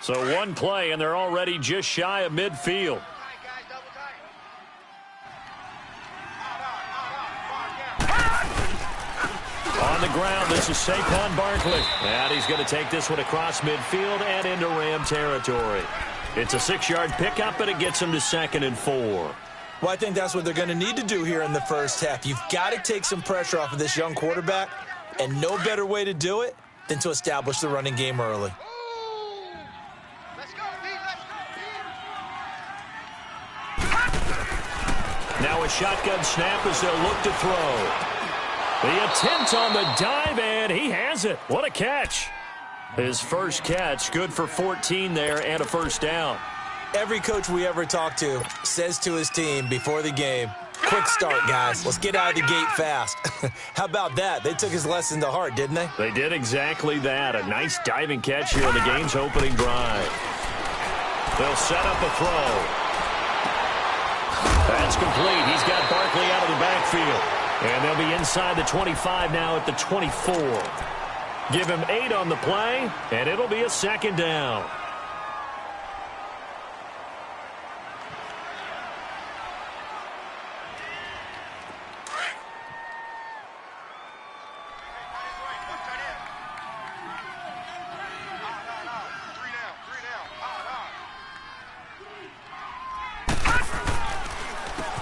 So one play, and they're already just shy of midfield. On the ground, this is Saquon Barkley. And he's going to take this one across midfield and into Ram territory. It's a 6-yard pickup, and it gets him to 2nd and 4. Well, I think that's what they're going to need to do here in the first half. You've got to take some pressure off of this young quarterback, and no better way to do it than to establish the running game early. Now a shotgun snap as they'll look to throw. The attempt on the dive, and he has it. What a catch. His first catch, good for 14 there and a first down. Every coach we ever talk to says to his team before the game, quick start, guys. Let's get out of the gate fast. How about that? They took his lesson to heart, didn't they? They did exactly that. A nice diving catch here on the game's opening drive. They'll set up a throw. That's complete. He's got Barkley out of the backfield. And they'll be inside the 25 now at the 24. Give him 8 on the play, and it'll be a 2nd down.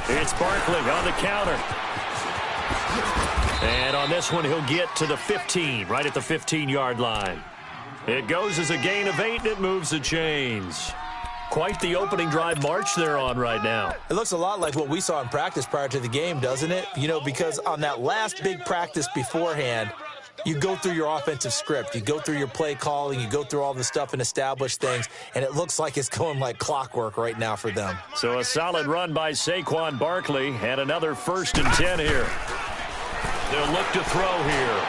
It's Barkley on the counter. And on this one, he'll get to the 15, right at the 15-yard line. It goes as a gain of 8, and it moves the chains. Quite the opening drive march they're on right now. It looks a lot like what we saw in practice prior to the game, doesn't it? You know, because on that last big practice beforehand, you go through your offensive script. You go through your play calling. You go through all the stuff and establish things. And it looks like it's going like clockwork right now for them. So a solid run by Saquon Barkley and another 1st and 10 here. They'll look to throw here.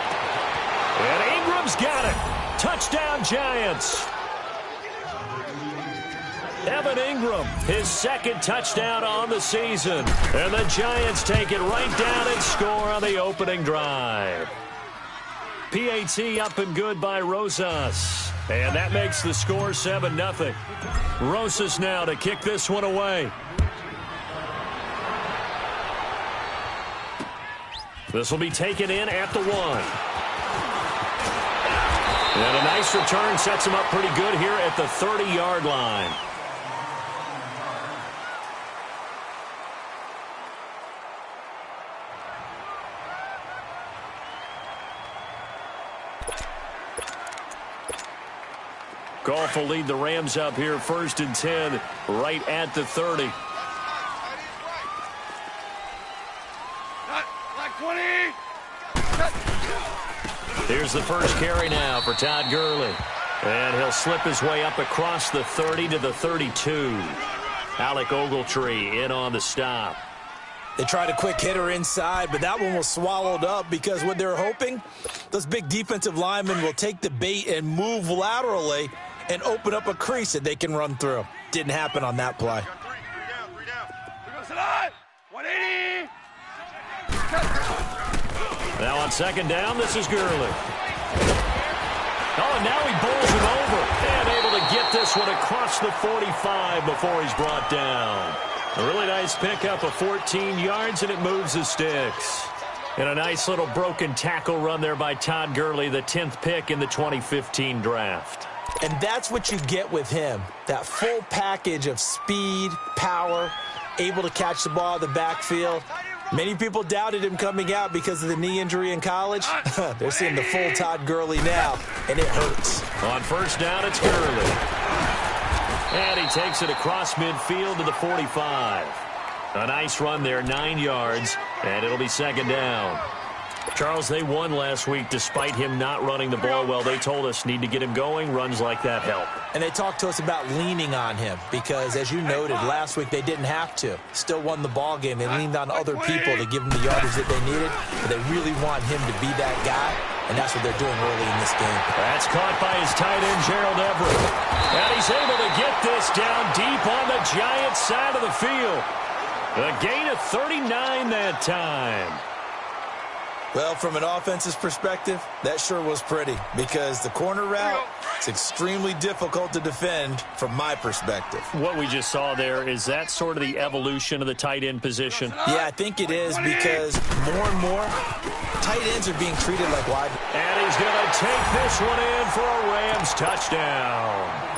And Ingram's got it. Touchdown, Giants. Evan Ingram, his 2nd touchdown on the season. And the Giants take it right down and score on the opening drive. PAT up and good by Rosas. And that makes the score 7-0. Rosas now to kick this one away. This will be taken in at the 1. And a nice return sets him up pretty good here at the 30-yard line. Goff will lead the Rams up here 1st and 10 right at the 30. Here's the first carry now for Todd Gurley. And he'll slip his way up across the 30 to the 32. Alec Ogletree in on the stop. They tried a quick hitter inside, but that one was swallowed up because what they're hoping, those big defensive linemen will take the bait and move laterally and open up a crease that they can run through. Didn't happen on that play. Three down. 180. Now on 2nd down, this is Gurley. Oh, and now he bowls him over. And able to get this one across the 45 before he's brought down. A really nice pickup of 14 yards, and it moves the sticks. And a nice little broken tackle run there by Todd Gurley, the 10th pick in the 2015 draft. And that's what you get with him, that full package of speed, power, able to catch the ball in the backfield. Many people doubted him coming out because of the knee injury in college. They're seeing the full Todd Gurley now, and it hurts. On 1st down, it's Gurley. And he takes it across midfield to the 45. A nice run there, 9 yards, and it'll be 2nd down. Charles, they won last week despite him not running the ball well. They told us need to get him going. Runs like that help. And they talked to us about leaning on him because, as you noted, last week they didn't have to. Still won the ball game. They leaned on other people to give them the yardage that they needed, but they really want him to be that guy, and that's what they're doing early in this game. That's caught by his tight end, Gerald Everett. And he's able to get this down deep on the Giants' side of the field. A gain of 39 that time. Well, from an offensive perspective, that sure was pretty because the corner route is extremely difficult to defend from my perspective. What we just saw there, is that sort of the evolution of the tight end position? Yeah, I think it is because more and more tight ends are being treated like wide. And he's going to take this one in for a Rams touchdown.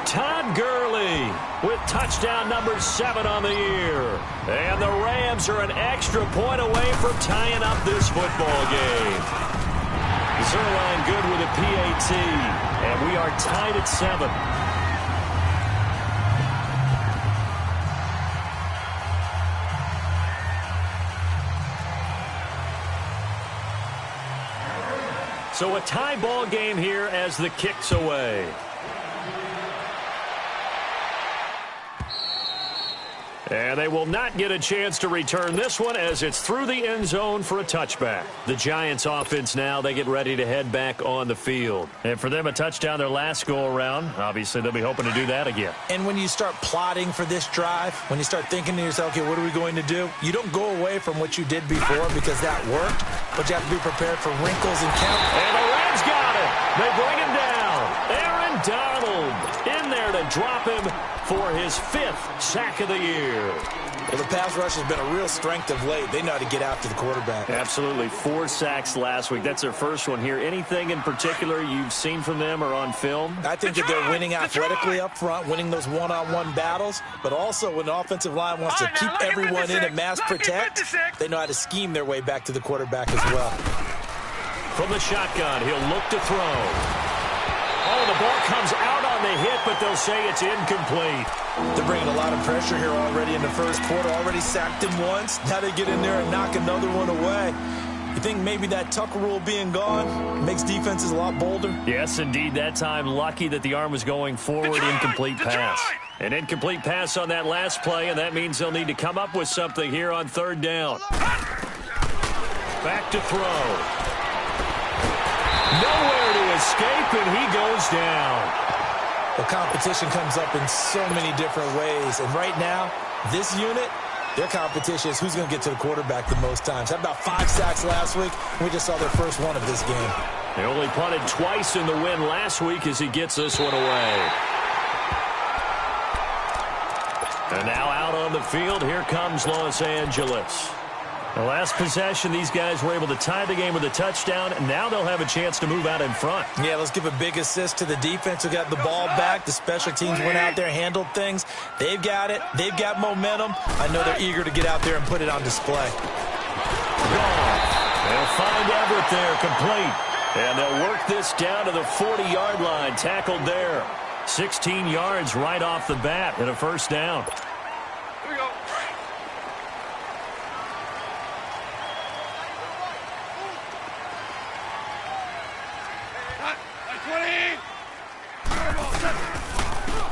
Todd Gurley with touchdown number 7 on the year. And the Rams are an extra point away from tying up this football game. Zerline good with a PAT. And we are tied at 7. So a tie ball game here as the kick's away. And they will not get a chance to return this one as it's through the end zone for a touchback. The Giants offense now, they get ready to head back on the field. And for them, a touchdown their last go-around. Obviously, they'll be hoping to do that again. And when you start plotting for this drive, when you start thinking to yourself, okay, what are we going to do? You don't go away from what you did before because that worked, but you have to be prepared for wrinkles and count. And the Rams got it. They bring him down. Aaron Donald in there to drop him for his 5th sack of the year. Well, the pass rush has been a real strength of late. They know how to get after the quarterback. Absolutely. 4 sacks last week. That's their first one here. Anything in particular you've seen from them or on film? I think that they're winning athletically up front, winning those one-on-one battles, but also when the offensive line wants to keep everyone in and mass protect, they know how to scheme their way back to the quarterback as well. From the shotgun, he'll look to throw. Oh, the ball comes out on the hit, but they'll say it's incomplete. They're bringing a lot of pressure here already in the first quarter. Already sacked him once. Now they get in there and knock another one away. You think maybe that Tucker rule being gone makes defenses a lot bolder? Yes, indeed. That time, lucky that the arm was going forward. Incomplete pass. An incomplete pass on that last play, and that means they'll need to come up with something here on 3rd down. Back to throw. Nowhere to escape, and he goes down. The competition comes up in so many different ways. And right now, this unit, their competition is who's going to get to the quarterback the most times. Had about 5 sacks last week. We just saw their first one of this game. They only punted twice in the win last week as he gets this one away. And now out on the field, here comes Los Angeles. The last possession, these guys were able to tie the game with a touchdown, and now they'll have a chance to move out in front. Yeah, let's give a big assist to the defense who got the ball back. The special teams went out there, handled things. They've got it. They've got momentum. I know they're eager to get out there and put it on display. Gone. They'll find Everett there, complete. And they'll work this down to the 40-yard line, tackled there. 16 yards right off the bat and a first down. Here we go.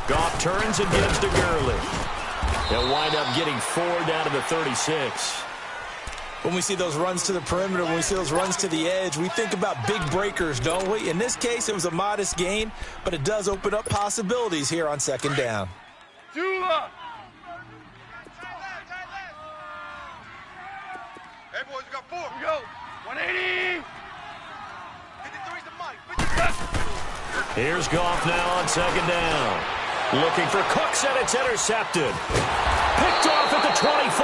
Goff turns and gives to Gurley. They'll wind up getting 4 down to the 36. When we see those runs to the perimeter, when we see those runs to the edge, we think about big breakers, don't we? In this case, it was a modest gain, but it does open up possibilities here on 2nd down. Hey, boys, we got 4. We go. 180. 53's the mic. Here's Goff now on 2nd down. Looking for Cooks, and it's intercepted. Picked off at the 24,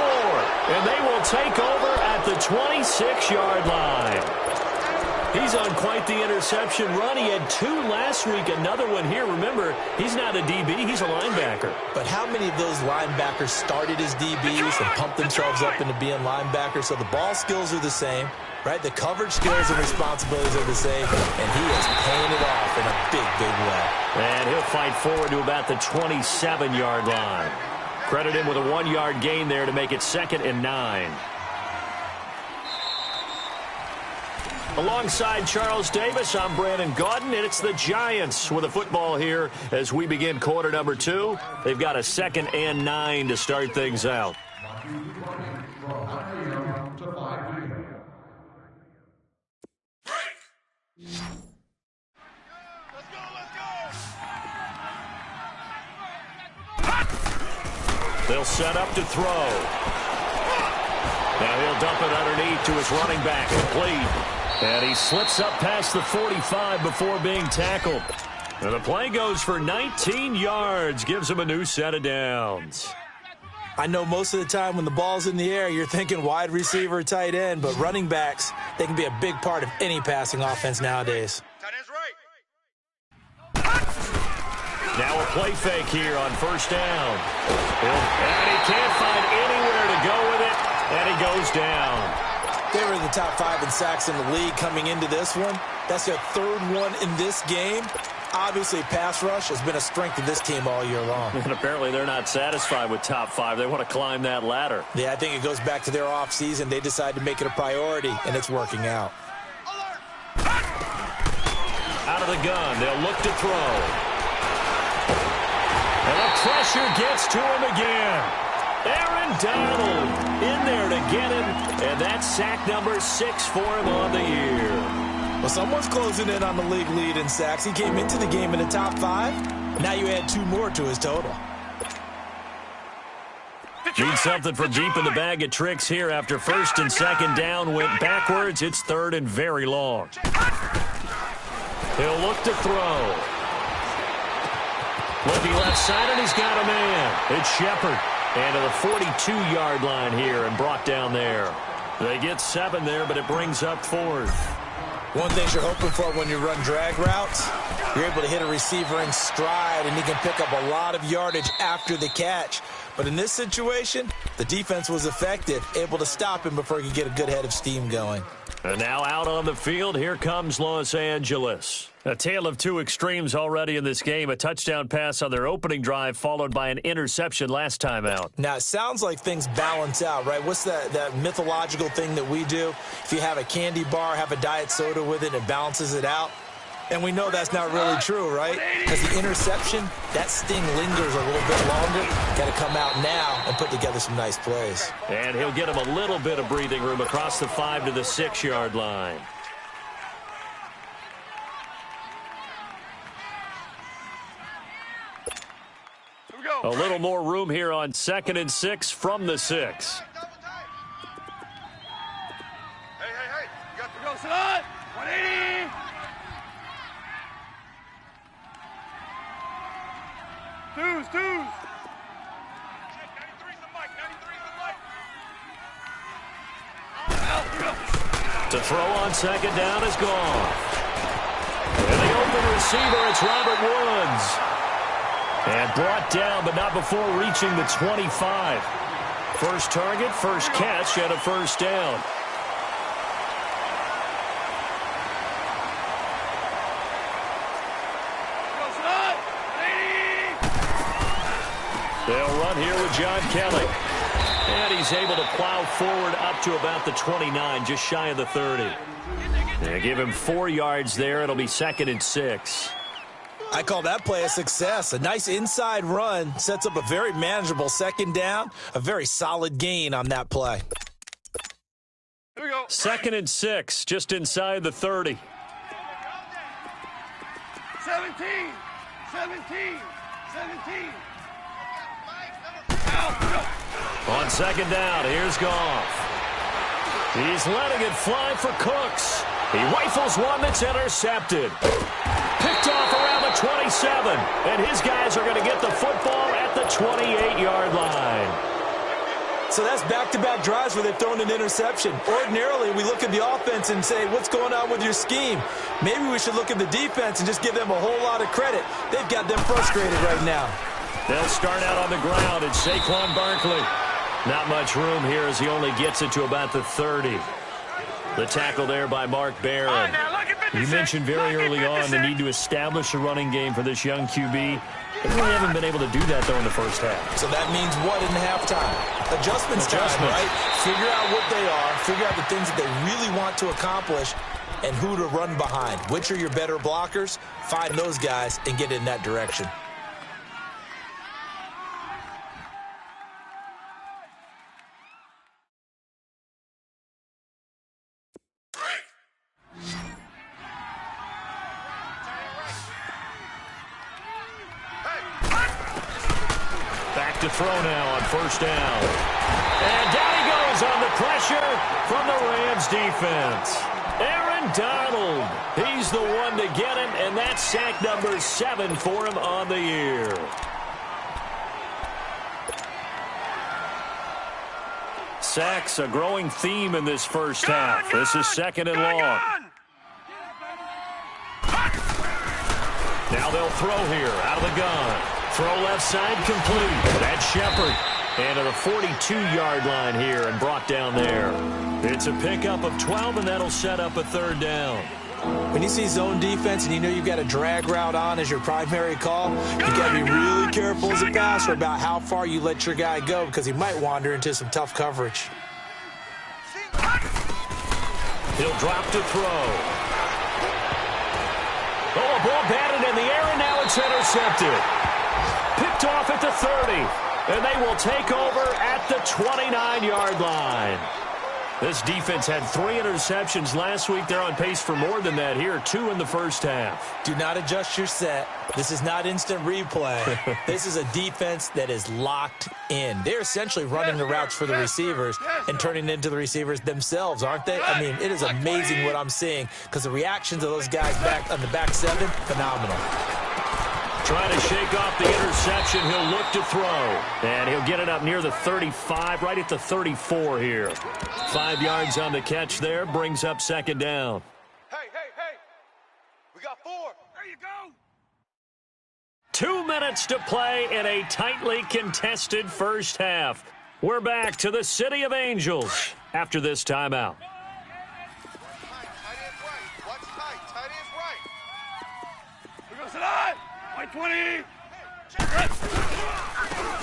and they will take over at the 26-yard line. He's on quite the interception run. He had 2 last week, another one here. Remember, he's not a DB, he's a linebacker. But how many of those linebackers started as DBs and pumped themselves up into being linebackers? So the ball skills are the same, right? The coverage skills and responsibilities are the same, and he is paying it off in a big, big way. And he'll fight forward to about the 27-yard line. Credit him with a 1-yard gain there to make it 2nd and 9. Alongside Charles Davis, I'm Brandon Gaudin, and it's the Giants with a football here as we begin quarter number 2. They've got a 2nd and 9 to start things out. They'll set up to throw. Now he'll dump it underneath to his running back, complete. And he slips up past the 45 before being tackled. And the play goes for 19 yards, gives him a new set of downs. I know most of the time when the ball's in the air, you're thinking wide receiver, tight end, but running backs, they can be a big part of any passing offense nowadays. Tight end's right. Now a play fake here on first down. And he can't find anywhere to go with it, and he goes down. They were in the top 5 in sacks in the league coming into this one. That's their 3rd one in this game. Obviously, pass rush has been a strength of this team all year long. And apparently they're not satisfied with top 5. They want to climb that ladder. Yeah, I think it goes back to their offseason. They decided to make it a priority, and it's working out. Out of the gun, they'll look to throw. And the pressure gets to him again. Aaron Donald in there to get him, and that's sack number 6 for him on the year. Well, someone's closing in on the league lead in sacks. He came into the game in the top 5. Now you add 2 more to his total. Need something from deep in the bag of tricks here after first and second down went backwards. It's 3rd and very long. He'll look to throw. Looking left side, and he's got a man. It's Shepard. And to the 42-yard line here and brought down there. They get 7 there, but it brings up 4th. One thing you're hoping for when you run drag routes, you're able to hit a receiver in stride, and he can pick up a lot of yardage after the catch. But in this situation, the defense was effective, able to stop him before he could get a good head of steam going. And now out on the field, here comes Los Angeles. A tale of 2 extremes already in this game. A touchdown pass on their opening drive, followed by an interception last time out. Now, it sounds like things balance out, right? What's that mythological thing that we do? If you have a candy bar, have a diet soda with it, it balances it out. And we know that's not really true, right? Because the interception, that sting lingers a little bit longer. Got to come out now and put together some nice plays. And he'll get him a little bit of breathing room across the 5 to the 6-yard line. A little more room here on 2nd and 6 from the 6. Hey, you got to go, son! 180! Twos! 93's the mic, 93's the mic! To throw on 2nd down is gone. And the open receiver, it's Robert Woods. And brought down, but not before reaching the 25. First target, first catch, and a first down. They'll run here with John Kelly. And he's able to plow forward up to about the 29, just shy of the 30. They give him 4 yards there. It'll be 2nd and 6. I call that play a success. A nice inside run sets up a very manageable 2nd down, a very solid gain on that play. Here we go. 2nd and 6, just inside the 30. 17. On 2nd down, here's Goff. He's letting it fly for Cooks. He rifles one that's intercepted. Picked off around the 27, and his guys are going to get the football at the 28-yard line. So that's back-to-back drives where they've thrown an interception. Ordinarily, we look at the offense and say, what's going on with your scheme? Maybe we should look at the defense and just give them a whole lot of credit. They've got them frustrated right now. They'll start out on the ground. It's Saquon Barkley. Not much room here as he only gets it to about the 30. The tackle there by Mark Barron. You mentioned very early on the need to establish a running game for this young QB. They really haven't been able to do that, though, in the first half. So that means what in halftime? Adjustments time, right? Figure out what they are, figure out the things that they really want to accomplish, and who to run behind. Which are your better blockers? Find those guys and get in that direction. To throw now on first down. And down he goes on the pressure from the Rams defense. Aaron Donald. He's the one to get it, and that's sack number 7 for him on the year. Sacks a growing theme in this first half. This is 2nd and long. Now they'll throw here out of the gun. Throw left side complete. That's Shepard. And to the 42-yard line here and brought down there. It's a pickup of 12, and that'll set up a 3rd down. When you see zone defense and you know you've got a drag route on as your primary call, you got to be really careful as a passer about how far you let your guy go because he might wander into some tough coverage. He'll drop to throw. Oh, a ball batted in the air, and now it's intercepted. Picked off at the 30. And they will take over at the 29-yard line. This defense had 3 interceptions last week. They're on pace for more than that here, 2 in the first half. Do not adjust your set. This is not instant replay. This is a defense that is locked in. They're essentially running the routes for the receivers and turning into the receivers themselves, aren't they? I mean, it is amazing what I'm seeing because the reactions of those guys back on the back 7, phenomenal. Trying to shake off the interception. He'll look to throw. And he'll get it up near the 35, right at the 34 here. 5 yards on the catch there. Brings up 2nd down. Hey. We got 4. There you go. 2 minutes to play in a tightly contested first half. We're back to the City of Angels after this timeout. Tight end's right. Watch tight. Tight end's right. Here goes the line. 20. They'll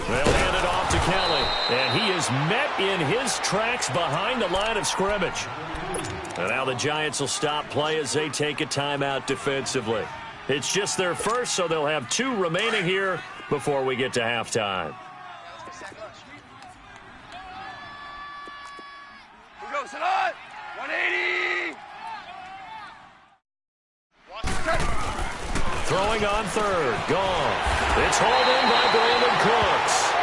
hand it off to Kelly, and he is met in his tracks behind the line of scrimmage. And now the Giants will stop play as they take a timeout defensively. It's just their first, so they'll have 2 remaining here before we get to halftime. Here goes the line. 180. Watch the Throwing on 3rd. Gone. It's hauled in by Brandon Cooks.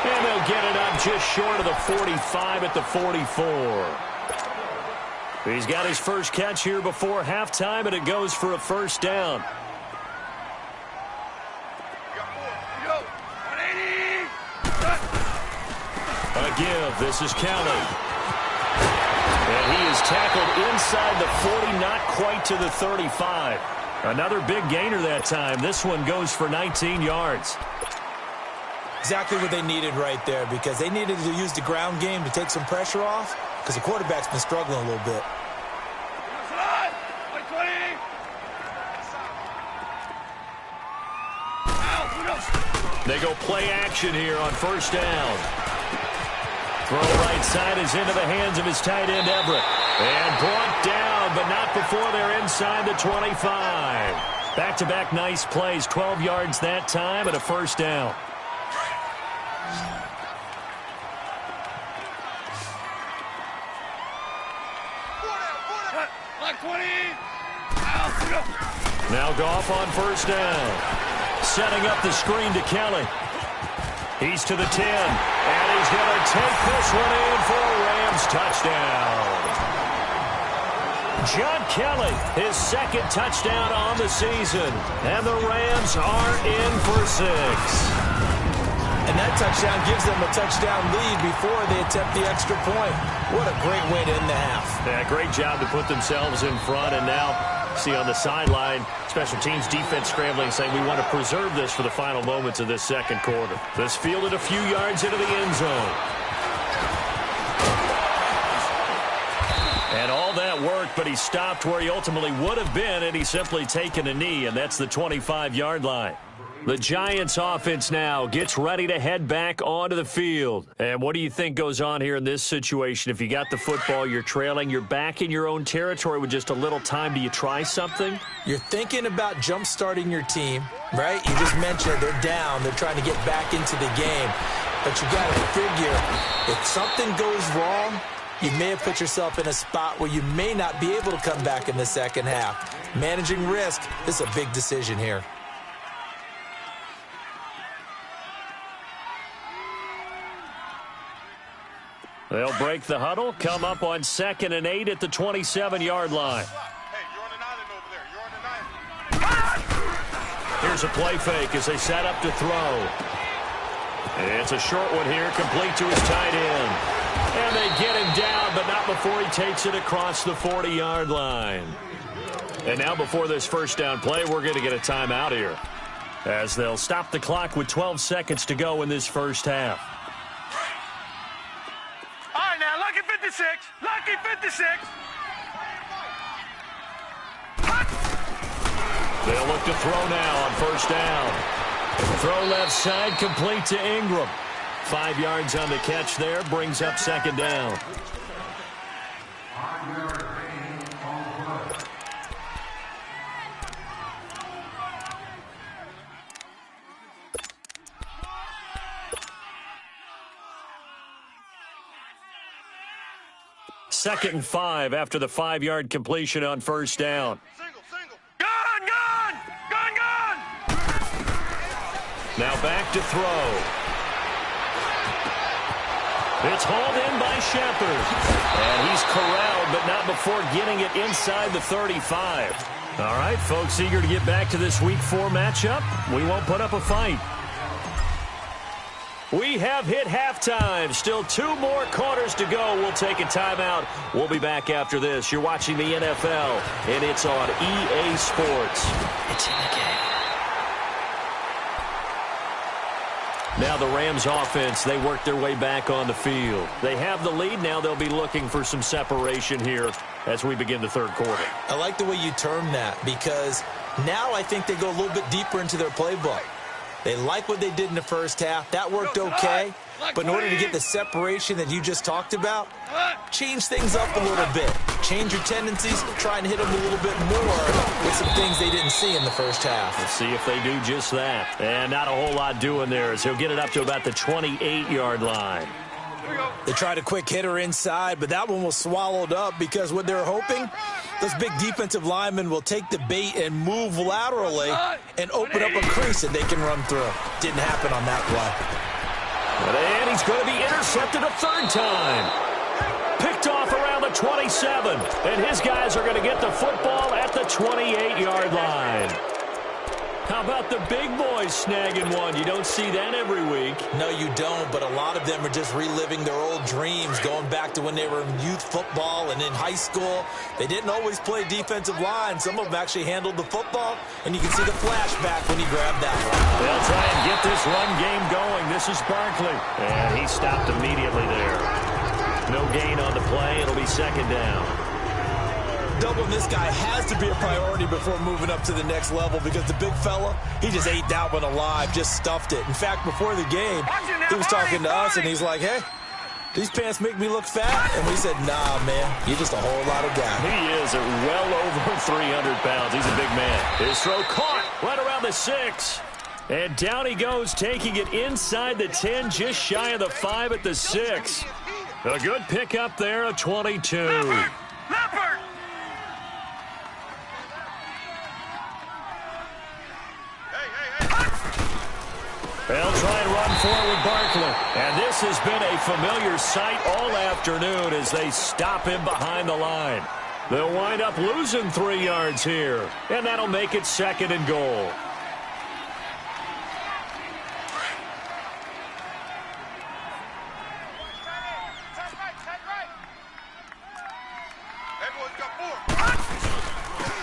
And they'll get it up just short of the 45 at the 44. He's got his first catch here before halftime, and it goes for a 1st down. A give. This is Kelly. And he is tackled inside the 40, not quite to the 35. Another big gainer that time. This one goes for 19 yards. Exactly what they needed right there because they needed to use the ground game to take some pressure off because the quarterback's been struggling a little bit. They go play action here on 1st down. Throw right side is into the hands of his tight end, Everett. And brought down, but not before they're inside the 25. Back-to-back nice plays, 12 yards that time and a 1st down. Now Goff on 1st down. Setting up the screen to Kelly. He's to the 10, and he's going to take this one in for a Rams touchdown. John Kelly, his 2nd touchdown on the season, and the Rams are in for 6. And that touchdown gives them a touchdown lead before they attempt the extra point. What a great way to end the half. Yeah, great job to put themselves in front, and now see on the sideline, special teams defense scrambling, saying we want to preserve this for the final moments of this 2nd quarter. This fielded a few yards into the end zone. And all that worked, but he stopped where he ultimately would have been, and he's simply taken a knee, and that's the 25-yard line. The Giants offense now gets ready to head back onto the field. And what do you think goes on here in this situation? If you got the football, you're trailing, you're back in your own territory with just a little time. Do you try something? You're thinking about jump-starting your team, right? You just mentioned they're down. They're trying to get back into the game. But you got to figure if something goes wrong, you may have put yourself in a spot where you may not be able to come back in the second half. Managing risk is a big decision here. They'll break the huddle, come up on 2nd and 8 at the 27-yard line. Hey, you're on an island over there. You're on an island. Here's a play fake as they set up to throw. It's a short one here, complete to his tight end. And they get him down, but not before he takes it across the 40-yard line. And now before this first down play, we're going to get a timeout here, as they'll stop the clock with 12 seconds to go in this first half. All right, now, lucky 56. Lucky 56. They'll look to throw now on first down. Throw left side, complete to Ingram. 5 yards on the catch there, brings up 2nd down. Second and 5 after the 5-yard completion on first down. Single. Gun! Now back to throw. It's hauled in by Shepard. And he's corralled, but not before getting it inside the 35. All right, folks, eager to get back to this Week 4 matchup. We won't put up a fight. We have hit halftime. Still 2 more quarters to go. We'll take a timeout. We'll be back after this. You're watching the NFL, and it's on EA Sports. It's in the game. Now the Rams offense, they work their way back on the field. They have the lead. Now they'll be looking for some separation here as we begin the third quarter. I like the way you term that, because now I think they go a little bit deeper into their playbook. They like what they did in the first half. That worked okay. But in order to get the separation that you just talked about, change things up a little bit. Change your tendencies, try and hit them a little bit more with some things they didn't see in the first half. Let's see if they do just that. And not a whole lot doing there, as he'll get it up to about the 28-yard line. They tried a quick hitter inside, but that one was swallowed up because what they're hoping, those big defensive linemen will take the bait and move laterally and open up a crease that they can run through. Didn't happen on that play. And he's going to be intercepted a 3rd time. Picked off around the 27. And his guys are going to get the football at the 28-yard line. How about the big boys snagging one? You don't see that every week. No, you don't, but a lot of them are just reliving their old dreams, going back to when they were in youth football and in high school. They didn't always play defensive line. Some of them actually handled the football, and you can see the flashback when he grabbed that one. They'll try and get this run game going. This is Barkley, and he stopped immediately there. No gain on the play. It'll be 2nd down. Doubling this guy has to be a priority before moving up to the next level, because the big fella, he just ate that one alive, just stuffed it. In fact, before the game, he was talking to us, and he's like, hey, these pants make me look fat. And we said, nah, man, you're just a whole lot of guy. He is at well over 300 pounds. He's a big man. His throw caught right around the 6. And down he goes, taking it inside the 10, just shy of the 5 at the 6. A good pickup there, a 22. Leopard! They'll try and run forward Barkley. And this has been a familiar sight all afternoon as they stop him behind the line. They'll wind up losing 3 yards here. And that'll make it 2nd and goal.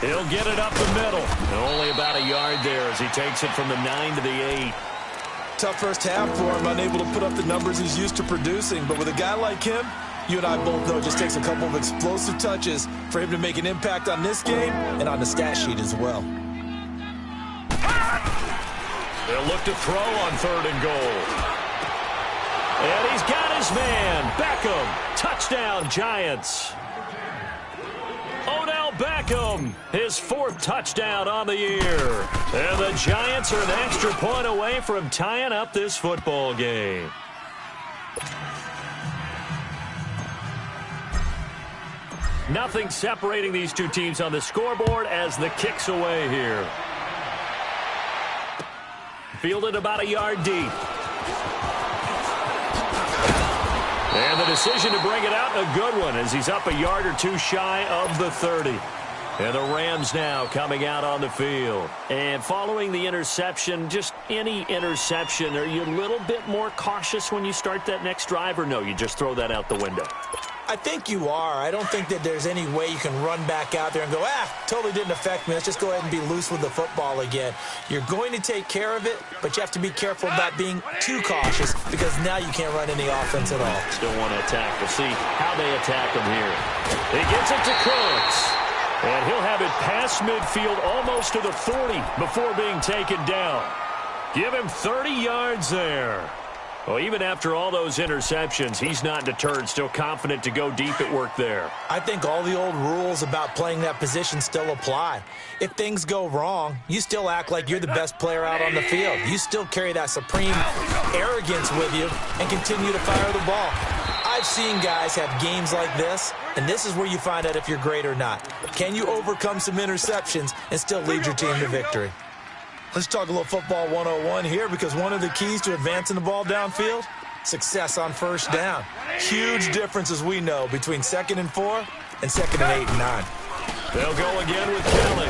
He'll get it up the middle. Only about a yard there as he takes it from the 9 to the 8. Tough first half for him, unable to put up the numbers he's used to producing. But with a guy like him, you and I both know it just takes a couple of explosive touches for him to make an impact on this game and on the stat sheet as well. They'll look to throw on 3rd and goal. And he's got his man. Beckham. Touchdown, Giants. Odell Beckham, his 4th touchdown on the year. And the Giants are an extra point away from tying up this football game. Nothing separating these two teams on the scoreboard as the kick's away here. Fielded about a yard deep. And the decision to bring it out, a good one, as he's up a yard or two shy of the 30. And the Rams now coming out on the field. And following the interception, just any interception, are you a little bit more cautious when you start that next drive, or no, you just throw that out the window? I think you are. I don't think that there's any way you can run back out there and go, totally didn't affect me. Let's just go ahead and be loose with the football again. You're going to take care of it, but you have to be careful about being too cautious because now you can't run any offense at all. Still want to attack. We'll see how they attack him here. He gets it to Cooks. And he'll have it past midfield almost to the 40 before being taken down. Give him 30 yards there. Well, even after all those interceptions, he's not deterred, still confident to go deep at work there. I think all the old rules about playing that position still apply. If things go wrong, you still act like you're the best player out on the field. You still carry that supreme arrogance with you and continue to fire the ball. I've seen guys have games like this, and this is where you find out if you're great or not. Can you overcome some interceptions and still lead your team to victory? Let's talk a little football 101 here, because one of the keys to advancing the ball downfield, success on first down. Huge difference, as we know, between 2nd and 4 and 2nd and 8 and 9. They'll go again with Kelly.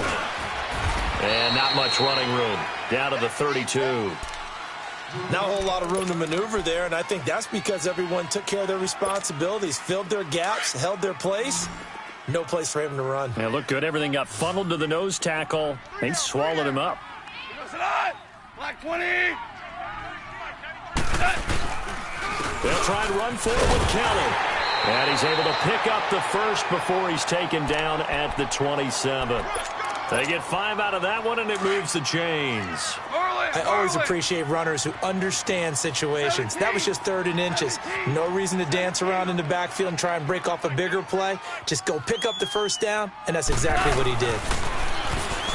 And not much running room. Down to the 32. Not a whole lot of room to maneuver there, and I think that's because everyone took care of their responsibilities, filled their gaps, held their place. No place for him to run. Yeah, looked good. Everything got funneled to the nose tackle. They swallowed him up. Black 20. They'll try and run forward with Kelly. And he's able to pick up the first before he's taken down at the 27. They get 5 out of that one, and it moves the chains. I always appreciate runners who understand situations. That was just 3rd and inches. No reason to dance around in the backfield and try and break off a bigger play. Just go pick up the first down, and that's exactly what he did.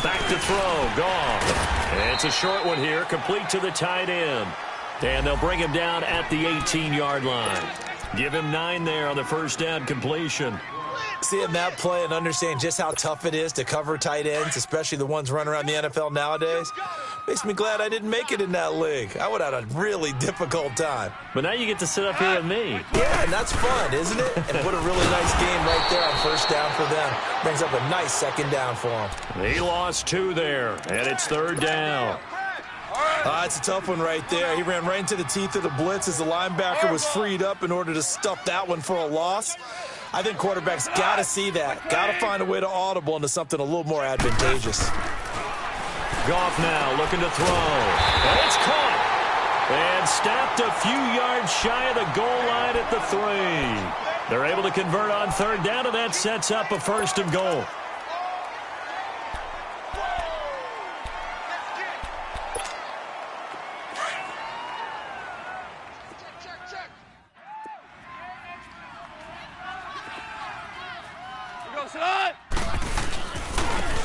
Back to throw, gone. It's a short one here, complete to the tight end. And they'll bring him down at the 18-yard line. Give him 9 there on the first down completion. Seeing that play and understand just how tough it is to cover tight ends, especially the ones running around the NFL nowadays, makes me glad I didn't make it in that league. I would have had a really difficult time. But now you get to sit up here with me. Yeah, and that's fun, isn't it? And what a really nice game right there on first down for them. Brings up a nice 2nd down for them. He lost 2 there, and it's 3rd down. It's a tough one right there. He ran right into the teeth of the blitz as the linebacker was freed up in order to stuff that one for a loss. I think quarterbacks got to see that. Got to find a way to audible into something a little more advantageous. Goff now looking to throw. And it's caught. And stopped a few yards shy of the goal line at the 3. They're able to convert on 3rd down, and that sets up a 1st and goal.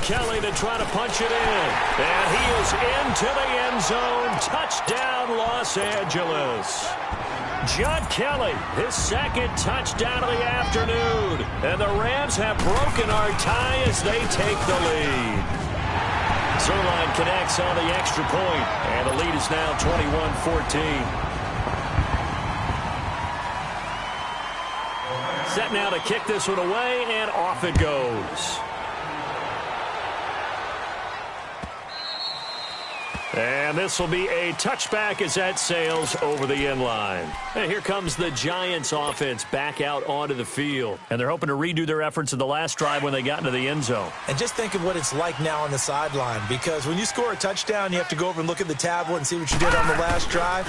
Kelly to try to punch it in. And he is into the end zone. Touchdown, Los Angeles. John Kelly, his 2nd touchdown of the afternoon. And the Rams have broken our tie as they take the lead. Zerline connects on the extra point. And the lead is now 21-14. Set now to kick this one away, and off it goes. And this will be a touchback as that sails over the end line. And here comes the Giants offense back out onto the field. And they're hoping to redo their efforts of the last drive when they got into the end zone. And just think of what it's like now on the sideline, because when you score a touchdown, you have to go over and look at the tablet and see what you did on the last drive.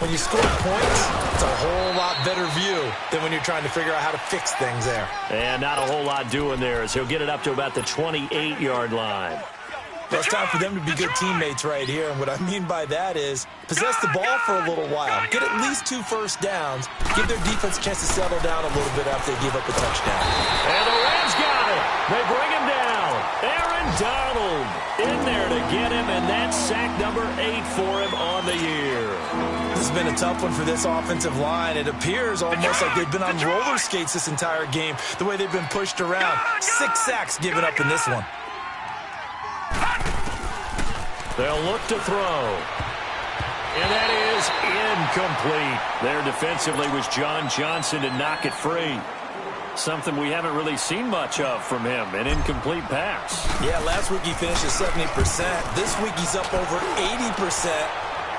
When you score points, it's a whole lot better view than when you're trying to figure out how to fix things there. And not a whole lot doing there, as he'll get it up to about the 28-yard line. Well, it's time for them to be good teammates right here. And what I mean by that is possess the ball for a little while. Get at least 2 first downs. Give their defense a chance to settle down a little bit after they give up a touchdown. And the Rams got it. They bring him down. Aaron Donald in there to get him, and that's sack number 8 for him on the year. This has been a tough one for this offensive line. It appears almost like they've been on roller skates this entire game, the way they've been pushed around. 6 sacks given up in this one. They'll look to throw. And that is incomplete. There defensively was John Johnson to knock it free. Something we haven't really seen much of from him, an incomplete pass. Yeah, last week he finished at 70%. This week he's up over 80%.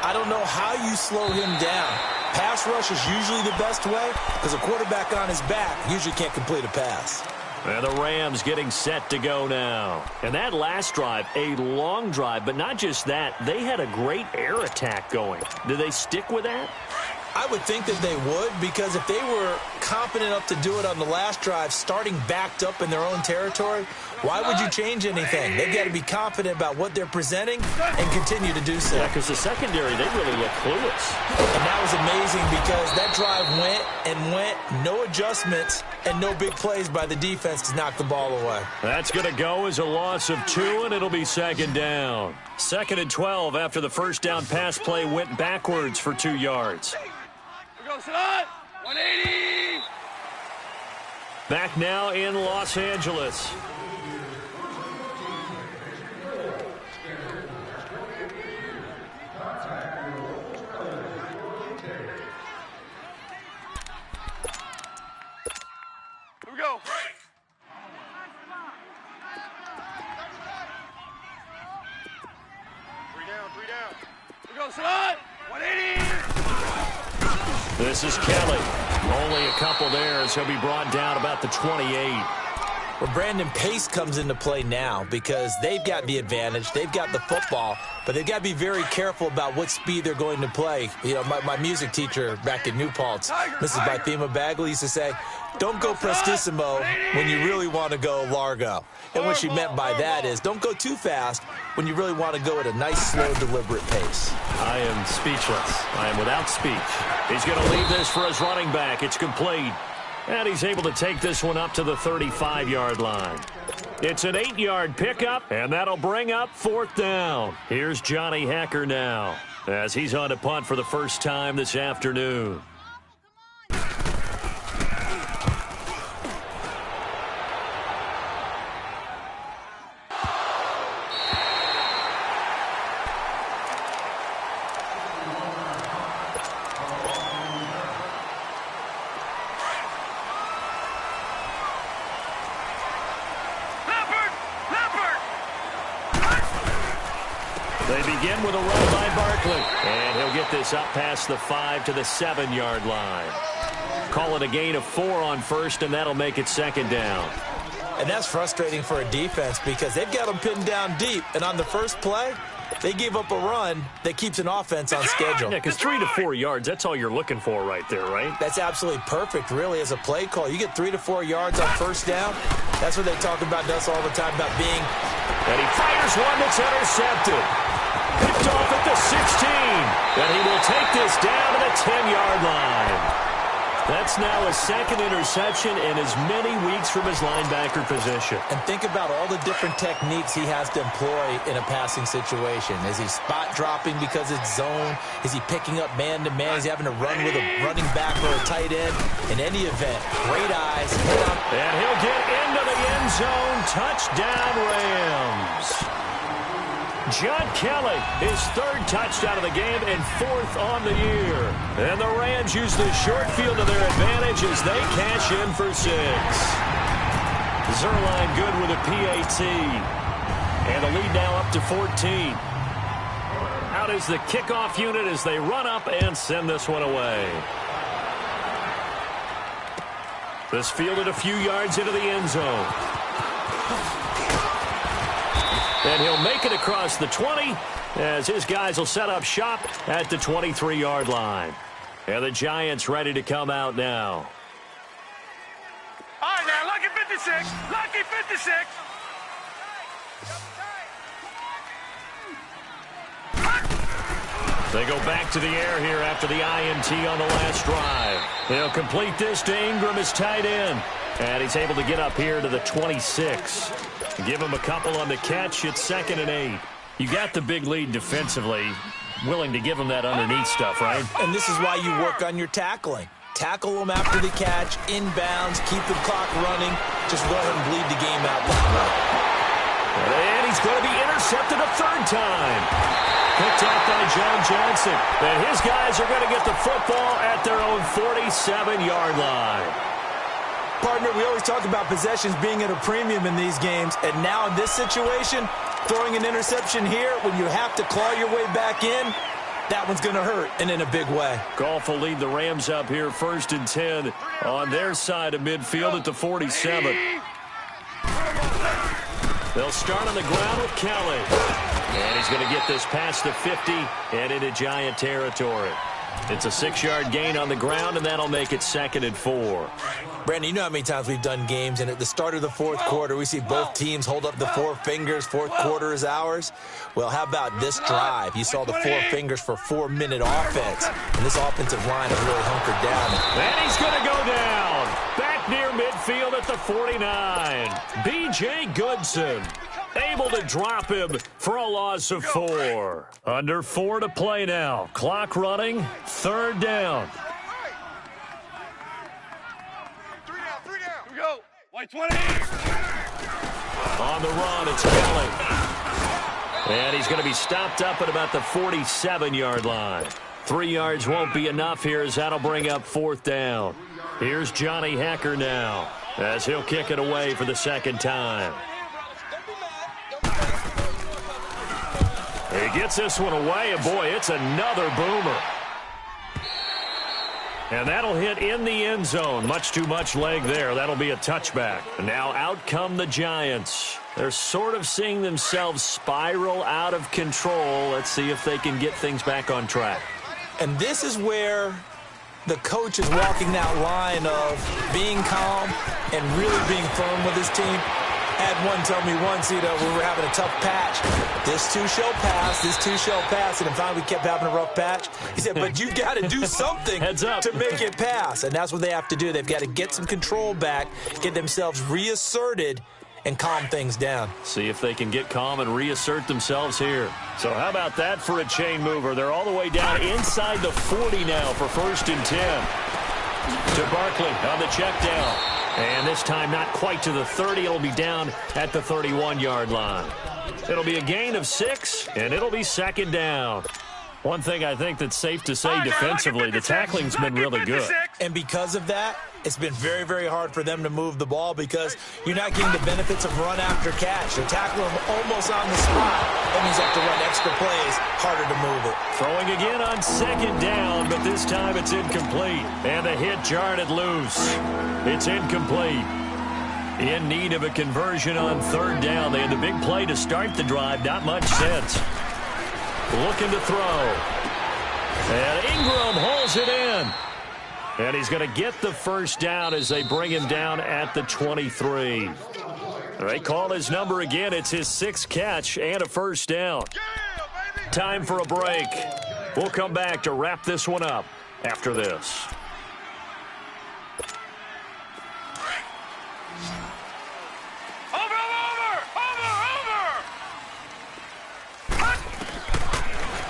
I don't know how you slow him down. Pass rush is usually the best way because a quarterback on his back usually can't complete a pass. And the Rams getting set to go now. And that last drive, a long drive, but not just that. They had a great air attack going. Do they stick with that? I would think that they would, because if they were confident enough to do it on the last drive, starting backed up in their own territory, why would you change anything? They've got to be confident about what they're presenting and continue to do so. Yeah, because the secondary, they really look clueless. And that was amazing because that drive went and went, no adjustments, and no big plays by the defense to knock the ball away. That's going to go as a loss of 2, and it'll be second down. 2nd and 12 after the first down pass play went backwards for 2 yards. Go, Salah! 180! Back now in Los Angeles. Here we go. 3 down, 3 down. Here we go, Salah! 180! This is Kelly. Only a couple there as he'll be brought down about the 28. Well, Brandon, pace comes into play now because they've got the advantage. They've got the football, but they've got to be very careful about what speed they're going to play. You know, my music teacher back in New Paltz, Mrs. Bythema Bagley, used to say, don't go prestissimo when you really want to go largo. And what she meant by that is don't go too fast when you really want to go at a nice, slow, deliberate pace. I am speechless. I am without speech. He's going to leave this for his running back. It's complete. And he's able to take this one up to the 35-yard line. It's an 8-yard pickup, and that'll bring up 4th down. Here's Johnny Hecker now as he's on to punt for the first time this afternoon. They begin with a run by Barkley, and he'll get this up past the 5 to the 7-yard line. Call it a gain of 4 on first, and that'll make it 2nd down. And that's frustrating for a defense because they've got them pinned down deep, and on the first play, they gave up a run that keeps an offense on schedule. Yeah, because 3 to 4 yards, that's all you're looking for right there, right? That's absolutely perfect, really, as a play call. You get 3 to 4 yards on first down. That's what they talk about to us all the time, about being... And he fires one that's intercepted. Picked off at the 16. And he will take this down to the 10-yard line. That's now his 2nd interception in as many weeks from his linebacker position. And think about all the different techniques he has to employ in a passing situation. Is he spot dropping because it's zone? Is he picking up man-to-man? Is he having to run with a running back or a tight end? In any event, great eyes. And he'll get into the end zone. Touchdown, Rams. John Kelly, his 3rd touchdown of the game and 4th on the year. And the Rams use the short field to their advantage as they cash in for 6. Zerline good with a PAT. And the lead now up to 14. Out is the kickoff unit as they run up and send this one away. This fielded a few yards into the end zone. And he'll make it across the 20 as his guys will set up shop at the 23-yard line. And the Giants ready to come out now. All right, now, lucky 56. Lucky 56. They go back to the air here after the INT on the last drive. He'll complete this to Ingram as tight end. And he's able to get up here to the 26. Give him a couple on the catch. It's 2nd and 8. You got the big lead defensively. Willing to give him that underneath stuff, right? And this is why you work on your tackling. Tackle them after the catch, inbounds, keep the clock running. Just go ahead and bleed the game out that way. And he's going to be intercepted a third time. Picked off by John Johnson. And his guys are going to get the football at their own 47-yard line. Partner, we always talk about possessions being at a premium in these games. And now in this situation, throwing an interception here when you have to claw your way back in, that one's going to hurt, and in a big way. Goff will lead the Rams up here 1st and 10 on their side of midfield at the 47. They'll start on the ground with Kelly. And he's going to get this past the 50 and into Giant territory. It's a 6-yard gain on the ground, and that'll make it 2nd and 4. Brandon, you know how many times we've done games, and at the start of the fourth quarter, we see both teams hold up the 4 fingers, fourth quarter is ours. Well, how about this drive? You saw the 4 fingers for 4-minute offense, and this offensive line is really hunkered down. And he's going to go down. Back near midfield at the 49. B.J. Goodson able to drop him for a loss of 4. Under 4 to play now. Clock running, 3rd down. 3 down. Here we go. White 20. On the run, it's Kelly. And he's going to be stopped up at about the 47-yard line. 3 yards won't be enough here as that'll bring up 4th down. Here's Johnny Hecker now as he'll kick it away for the 2nd time. He gets this one away, and boy, it's another boomer. And that'll hit in the end zone. Much too much leg there. That'll be a touchback. And now out come the Giants. They're sort of seeing themselves spiral out of control. Let's see if they can get things back on track. And this is where the coach is walking that line of being calm and really being firm with his team. Had one tell me once, we were having a tough patch. This too shall pass, this too shall pass. And then finally we kept having a rough patch. He said, but you've got to do something Heads up. to make it pass. And that's what they have to do. They've got to get some control back, get themselves reasserted, and calm things down. See if they can get calm and reassert themselves here. So how about that for a chain mover? They're all the way down inside the 40 now for 1st and 10. To Barkley on the check down. And this time not quite to the 30. It'll be down at the 31-yard line. It'll be a gain of 6, and it'll be 2nd down. One thing I think that's safe to say defensively, the tackling's been really good. And because of that, it's been very, very hard for them to move the ball because you're not getting the benefits of run after catch. You're tackling them almost on the spot. That means you have to run extra plays, harder to move it. Throwing again on 2nd down, but this time it's incomplete. And the hit jarred it loose. It's incomplete. In need of a conversion on 3rd down. They had the big play to start the drive. Not much sense. Looking to throw. And Ingram holds it in. And he's going to get the 1st down as they bring him down at the 23. They call his number again. It's his 6th catch and a 1st down. Time for a break. We'll come back to wrap this one up after this.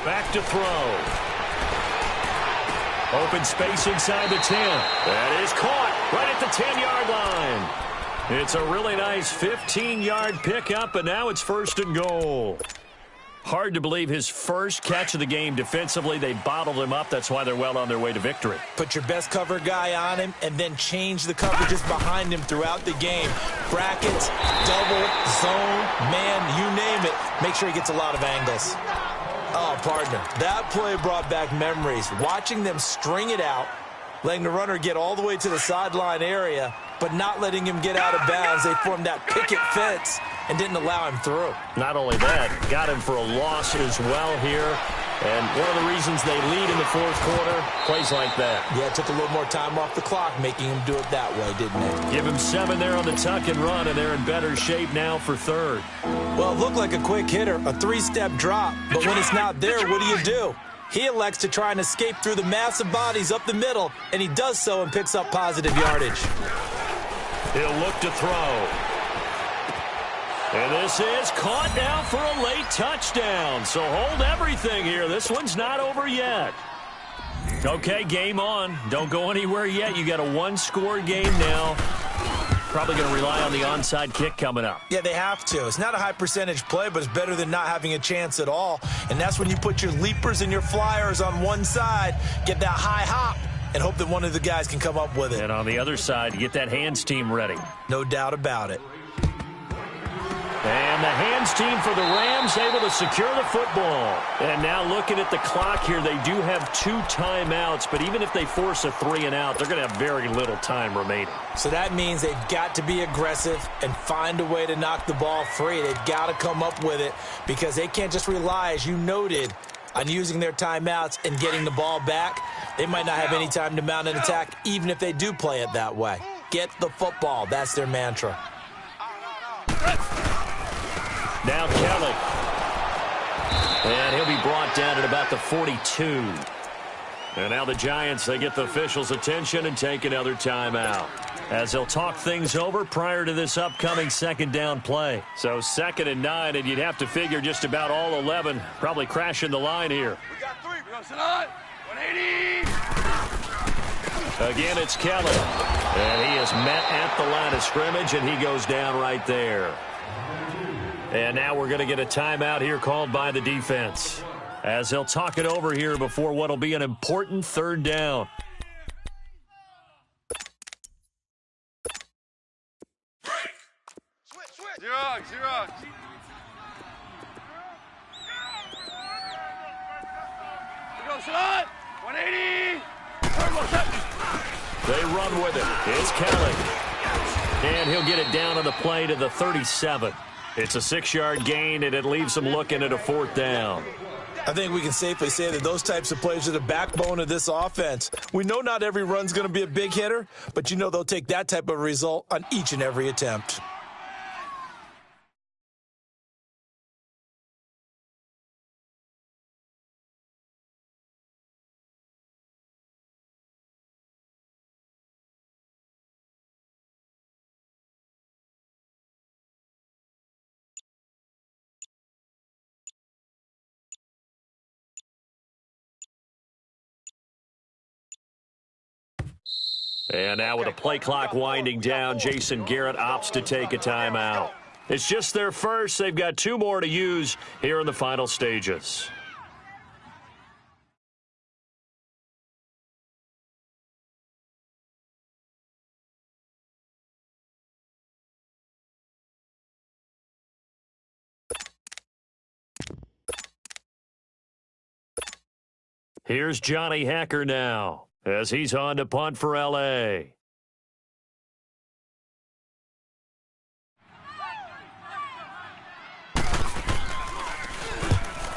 Back to throw. Open space inside the 10. That is caught right at the 10-yard line. It's a really nice 15-yard pickup, and now it's 1st and goal. Hard to believe his first catch of the game defensively. They bottled him up. That's why they're well on their way to victory. Put your best cover guy on him and then change the coverages behind him throughout the game. Brackets, double, zone, man, you name it. Make sure he gets a lot of angles. Oh, partner, that play brought back memories. Watching them string it out, letting the runner get all the way to the sideline area, but not letting him get out of bounds. They formed that picket fence and didn't allow him through. Not only that, got him for a loss as well here. And one of the reasons they lead in the 4th quarter, plays like that. Yeah, it took a little more time off the clock, making him do it that way, didn't it? Give him 7 there on the tuck and run, and they're in better shape now for 3rd. Well, it looked like a quick hitter, a 3-step drop, but when it's not there, what do? He elects to try and escape through the massive bodies up the middle, and he does so and picks up positive yardage. He'll look to throw. And this is caught now for a late touchdown. So hold everything here. This one's not over yet. Okay, game on. Don't go anywhere yet. You got a 1-score game now. Probably going to rely on the onside kick coming up. Yeah, they have to. It's not a high percentage play, but it's better than not having a chance at all. And that's when you put your leapers and your flyers on one side, get that high hop, and hope that one of the guys can come up with it. And on the other side, get that hands team ready. No doubt about it. And the hands team for the Rams able to secure the football. And now looking at the clock here, they do have 2 timeouts, but even if they force a 3-and-out, they're going to have very little time remaining. So that means they've got to be aggressive and find a way to knock the ball free. They've got to come up with it because they can't just rely, as you noted, on using their timeouts and getting the ball back. They might not have any time to mount an attack, even if they do play it that way. Get the football. That's their mantra. Now Kelly. And he'll be brought down at about the 42. And now the Giants, they get the officials' attention and take another timeout as they'll talk things over prior to this upcoming second down play. So 2nd and 9, and you'd have to figure just about all 11 probably crashing the line here. We got 3. We go sit on. 180. Again, it's Kelly. And he is met at the line of scrimmage, and he goes down right there. And now we're going to get a timeout here called by the defense as they'll talk it over here before what will be an important 3rd down. Switch. Zero. We go sit on. 180. They run with it. Here's Kelly. And he'll get it down on the play to the 37. It's a 6-yard gain, and it leaves them looking at a 4th down. I think we can safely say that those types of plays are the backbone of this offense. We know not every run's going to be a big hitter, but you know they'll take that type of result on each and every attempt. And now with a play clock winding down, Jason Garrett opts to take a timeout. It's just their first. They've got 2 more to use here in the final stages. Here's Johnny Hacker now as he's on to punt for L.A.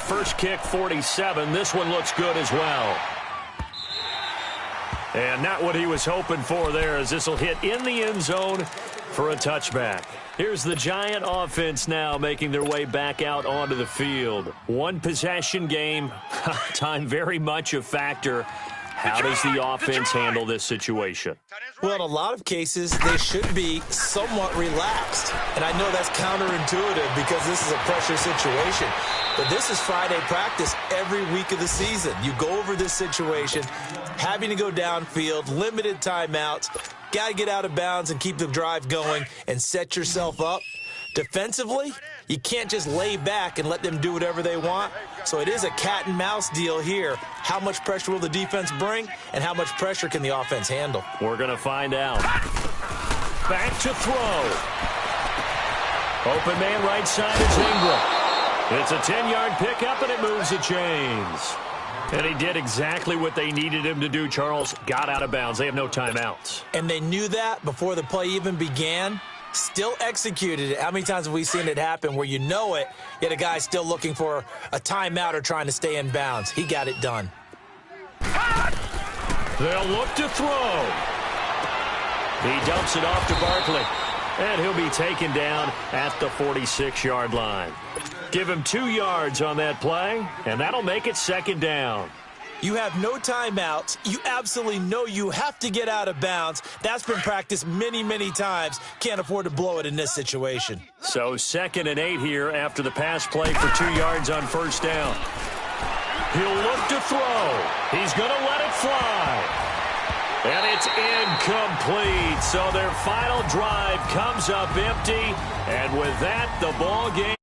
First kick, 47. This one looks good as well. And not what he was hoping for there, as this will hit in the end zone for a touchback. Here's the Giant offense now making their way back out onto the field. 1 possession game. Time very much a factor. How does the offense handle this situation? Well, in a lot of cases, they should be somewhat relaxed. And I know that's counterintuitive because this is a pressure situation. But this is Friday practice every week of the season. You go over this situation, having to go downfield, limited timeouts, got to get out of bounds and keep the drive going and set yourself up. Defensively, you can't just lay back and let them do whatever they want. So it is a cat and mouse deal here. How much pressure will the defense bring, and how much pressure can the offense handle? We're going to find out. Back to throw. Open man right side is Ingram. It's a 10-yard pickup, and it moves the chains. And he did exactly what they needed him to do, Charles. Got out of bounds. They have no timeouts. And they knew that before the play even began. Still executed it. How many times have we seen it happen where you know it, yet a guy's still looking for a timeout or trying to stay in bounds? He got it done. They'll look to throw. He dumps it off to Barkley. And he'll be taken down at the 46-yard line. Give him 2 yards on that play, and that'll make it 2nd down. You have no timeouts. You absolutely know you have to get out of bounds. That's been practiced many, many times. Can't afford to blow it in this situation. So 2nd and 8 here after the pass play for 2 yards on 1st down. He'll look to throw. He's going to let it fly. And It's incomplete. So their final drive comes up empty. And with that, the ball game.